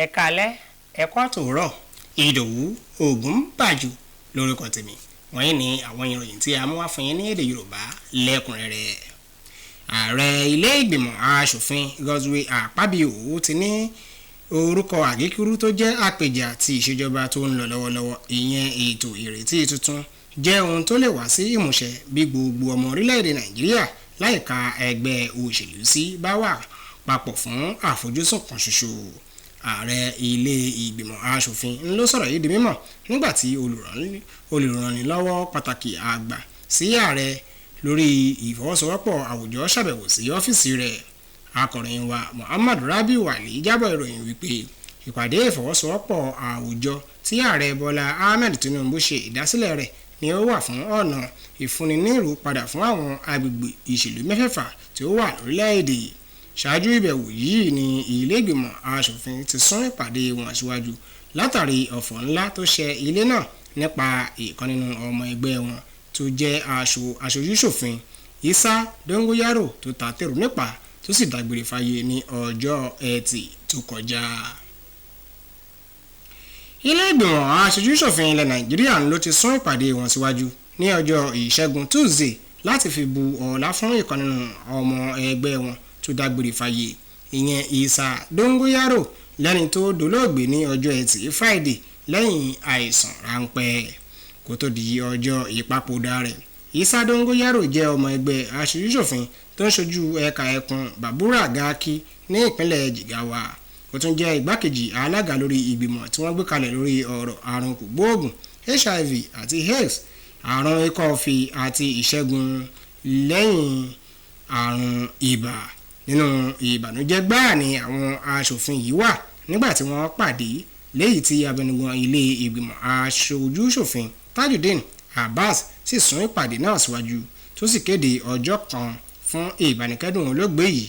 ẹ káalẹ́ ẹ kú àtòwúrọ̀ Ìdòwú Ògúnbàjò lórúkọ tèmi. Wọ̀nyí ni àwọn ìròyìn tí a mú wá fún yín ní èdè Yorùbá lẹ́kùnrẹ́rẹ́. Ààrẹ ilé ìgbìmọ̀ aṣòfin Godswill Akpabio ti ní orúkọ àgékúrú tó jẹ́ àpèjẹ àti ìṣèjọba tó ń lọ lọ́wọ́lọ́wọ́, ìyẹn ètò ìrètí tuntun, jẹ́ ohun tó lè wá sí ìmúṣẹ bí gbogbo ọmọ orílẹ̀-èdè Nàìjíríà láìka ẹgbẹ́ òṣèlú sí bá wà papọ̀ fún àfojúsùn kan ṣoṣo. Ààrẹ ilé ìgbìmọ̀ aṣòfin ló sọ̀rọ̀ yìí di mímọ̀ nígbà tí olùrànlọ́wọ́ pàtàkì àgbà sí ààrẹ lórí ìfọwọ́sowọ́pọ̀ àwùjọ ṣàbẹ̀wò sí ọ́fíìsì rẹ̀. Akọ̀ròyìn wa Muhammad Rabiu Ali jábọ̀ ìròyìn wípé ìpàdé ìfọwọ́sowọ́pọ̀ àwùjọ tí ààrẹ Bọ́lá Ahmed Tinubu ṣe ìdásílẹ̀ rẹ̀ ni ó wà fún ọ̀nà ìfúnni ní ìró padà fún àwọn agbègbè ìṣèlú mẹ́fẹ̀ẹ̀fà tí ó wà lórílẹ̀‐èdè. Ṣáájú ìbẹ̀wò yìí ni ilé ìgbìmọ̀ aṣòfin ti sún ìpàdé wọn síwájú látàrí ọ̀fọ̀ ńlá tó ṣẹ ilé náà nípa ìkan nínú ọmọ ẹgbẹ́ wọn tó jẹ́ aṣojúṣòfin Isa Dongoyaro tó ta tèrò nípa tó sì dágbére fáyé ní ọjọ́ Ẹtì tó kọjá. Ilé ìgbìmọ̀ aṣojúṣòfin ilẹ̀ Nàìjíríà ló ti sún ìpàdé wọn síwájú ní ọjọ́ Ìṣẹ́gun Tuesday láti fi bu ọlá fún ìkan nínú ọmọ ẹgbẹ́ wọn tó dágbére fáyé, ìyẹn Isa Dongoyaro, lẹ́ni tó dolóògbé ní ọjọ́ Ẹtì Friday lẹ́yìn àìsàn ráńpẹ́. Kó tó di ọjọ́ ìpapòdà rẹ̀, Isa Dongoyaro jẹ́ ọmọ ẹgbẹ́ aṣojúṣòfin tó ń ṣojú ẹ̀ka ẹkùn Babura Gaki ní ìpínlẹ̀ Jigawa. Ó tún jẹ́ igbákejì alága lórí ìgbìmọ̀ tí wọ́n gbé kalẹ̀ lórí ọ̀rọ̀ àrùn kògbóògùn HIV àti AIDS, àrùn ikọ́ọ̀fì àti ìṣẹ́gun lẹ́yìn àrùn ibà. Nínú ìbànújẹ́ gbáà ni àwọn aṣòfin yìí wà nígbà tí wọ́n pàdé, léyìí tí abẹnugan ilé ìgbìmọ̀ aṣojúṣòfin Tajudeen Abbas sì sún ìpàdé náà síwájú tó sì kéde ọjọ́ kan fún ìbánikẹ́dùn olóògbé yìí,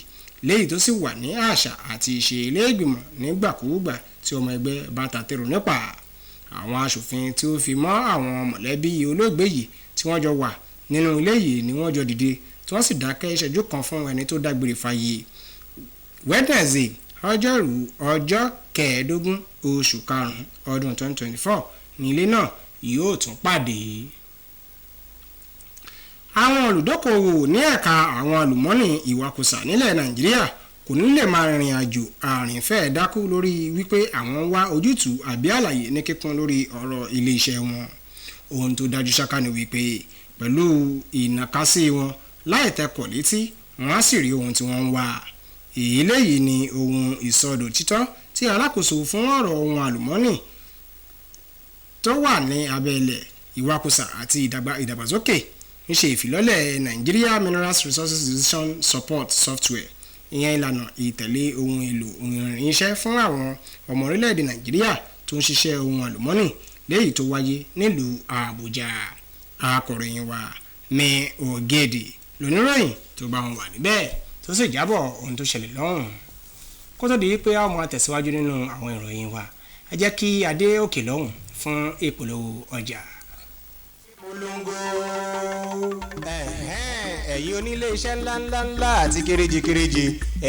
léyìí tó sì wà ní àṣà àti ìṣe ilé ìgbìmọ̀ nígbàkúùgbà tí ọmọ ẹgbẹ́ bá ta tèrò nípa. Àwọn aṣòfin tí ó fi mọ́ àwọn mọ̀lẹ́bí olóògbé yìí tí wọ́n jọ wà nínú ilé yìí ni wọ́n jọ dìde tí wọ́n sì dákẹ́ ìṣẹ́jú kan fún ẹni tó dágbére fáyé. Wednesday ọjọ́rú ọjọ́ 15 oṣù karùn-ún ọdún 2024 ní ilé náà yóò tún pàdé. Àwọn olùdókòwò ní ẹ̀ka àwọn àlùmọ́nì ìwakùsà nílẹ̀ Nàìjíríà kò ní lè máa rìnrìn àjò àrìnfẹ́ dákú lórí wípé àwọn wá ojútùú àbí àlàyé ní kíkún lórí ọ̀rọ̀ ilé-iṣẹ́ wọn. Ohun tó dájú ṣáká ni wípé pẹ̀lú ìnàkásí wọn láì tẹkọ̀ létí wọn á sì rí ohun tí wọ́n ń wá. Eléyìí ni ohun ìsọdòtítọ́ tí alákòóso fún ọ̀rọ̀ ohun àlùmọ́nì tó wà ní abẹ́lẹ̀ ìwakùsà àti ìdàgbàsókè ń ṣe ìfilọ́lẹ̀ Nigeria Minerals Resources Decision Support Software, ìyẹn ìlànà ìtẹ̀lé ohun èlò ìrìnsẹ́ fún àwọn ọmọ orílẹ̀-èdè Nàìjíríà tó ń ṣiṣẹ́ ohun àlùmọ́nì, léyìí tó wáyé nílùú Àbújá. Akọ̀ròyìn wa mi Ògèdè lóníròyìn tó bá wọn wà níbẹ̀ tó sì jábọ̀ ohun tó ṣẹlẹ̀ lọ́hùn. Kó tó di pé a máa tẹ̀síwájú nínú àwọn ìròyìn wa, ẹ jẹ́ kí adé òkè lọ́hùn fún ìpolówó ọjà. Polongo ẹ̀yin onílé iṣẹ́ ńláńláńlá àti kéréje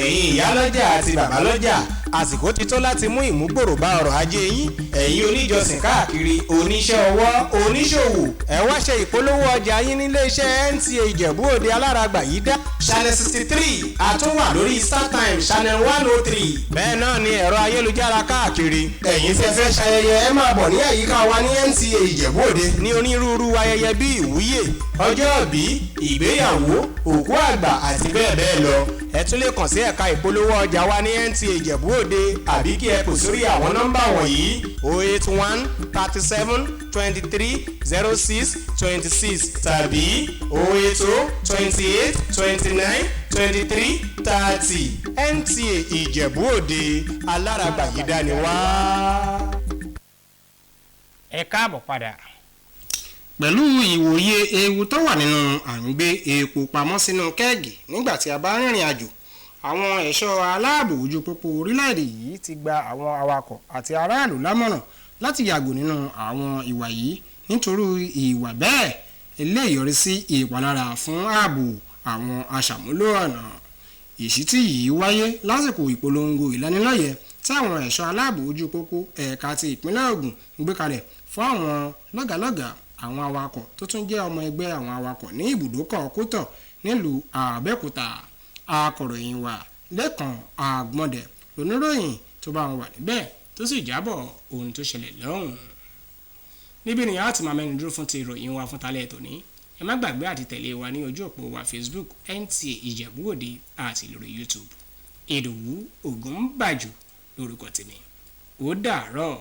ẹ̀yin ìyálọ́jà àti bàbálọ́jà, àsìkò ti tó láti mú ìmúgbòrò bá ọrọ̀ ajé yín. ẹ̀yin oníjọsìn káàkiri, oníṣẹ́ ọwọ́, oníṣòwò, ẹ wá ṣe ìpolówó ọjà yín nílé iṣẹ́ NTA Ìjẹ̀bú Òde alárágbà yìí dá. Channel 63 àtúnwà lórí StarTimes Channel 103. bẹ́ẹ̀ náà ni ẹ̀rọ ayélujára káàkiri. ẹ̀yin tí ẹ fẹ́ ṣayẹyẹ ẹ máa bọ̀ ní àyíká wa ní NTA Ìjẹ̀bú Òde ní onírúurú ayẹyẹ bíi ìwúyè, ọjọ́ ìbí, ìgbéyàwó, òkú àgbà àti bẹ́ẹ̀ bẹ́ẹ̀ lọ. ẹ tún lè kàn sí ẹ̀ka ìpolówó ọjà wa ní NTA Ìjẹ̀bú Òde àbí kí ẹ pè sórí àwọn nọ́mbà wọ̀nyí: 081 37 23 06 26 tàbí 080 28 29 23 30. NTA Ìjẹ̀bú Òde alárágbà yìí dání wá. Ẹ káàbọ̀ padà. Pẹ̀lú ìwòye ewu tó wà nínú àgbé epo pamọ́ sínú kẹ́ẹ̀gì nígbà tí a bá rìnrìn àjò, àwọn ẹ̀ṣọ́ aláàbò ojú pópó orílẹ̀-èdè yìí ti gba àwọn awakọ̀ àti aráàlú lámọ̀ràn láti yàgò nínú àwọn ìwà yìí nítorí ìwà bẹ́ẹ̀ lè yọrí sí ìpalára fún ààbò àwọn aṣàmúlò ọ̀nà. Ìṣítí yìí wáyé lásìkò ìpolongo ìlanilọ́yẹ̀ táwọn ẹ̀ṣọ́ aláàbò ojú pópó ẹ̀ka ti ìpínlẹ̀ Ògùn gbé kalẹ̀ fún àwọn lọ́gàlọ́gà àwọn awakọ̀ tó tún jẹ́ ọmọ ẹgbẹ́ àwọn awakọ̀ ní ibùdókọ̀ Kútọ̀ nílùú Àbẹ́òkúta. Akọ̀ròyìn wa Lẹ́kàn Àgbọ̀ndẹ̀ oníròyìn tó bá wọn wà níbẹ̀ tó sì jábọ̀ ohun tó ṣẹlẹ̀ lọ́hùn. Níbi ni a ti máa mẹ́nu dúró fún ti ìròyìn wa fún talẹ́ tòní. Ẹ má gbàgbé àti tẹ̀lé wa ní ojú òpó wa Facebook NTA Ìjẹ̀bú-Òde àti lórí YouTube. Ìdòwú Ògúnbàjò lórúkọ tèmi. Ó dàárọ̀.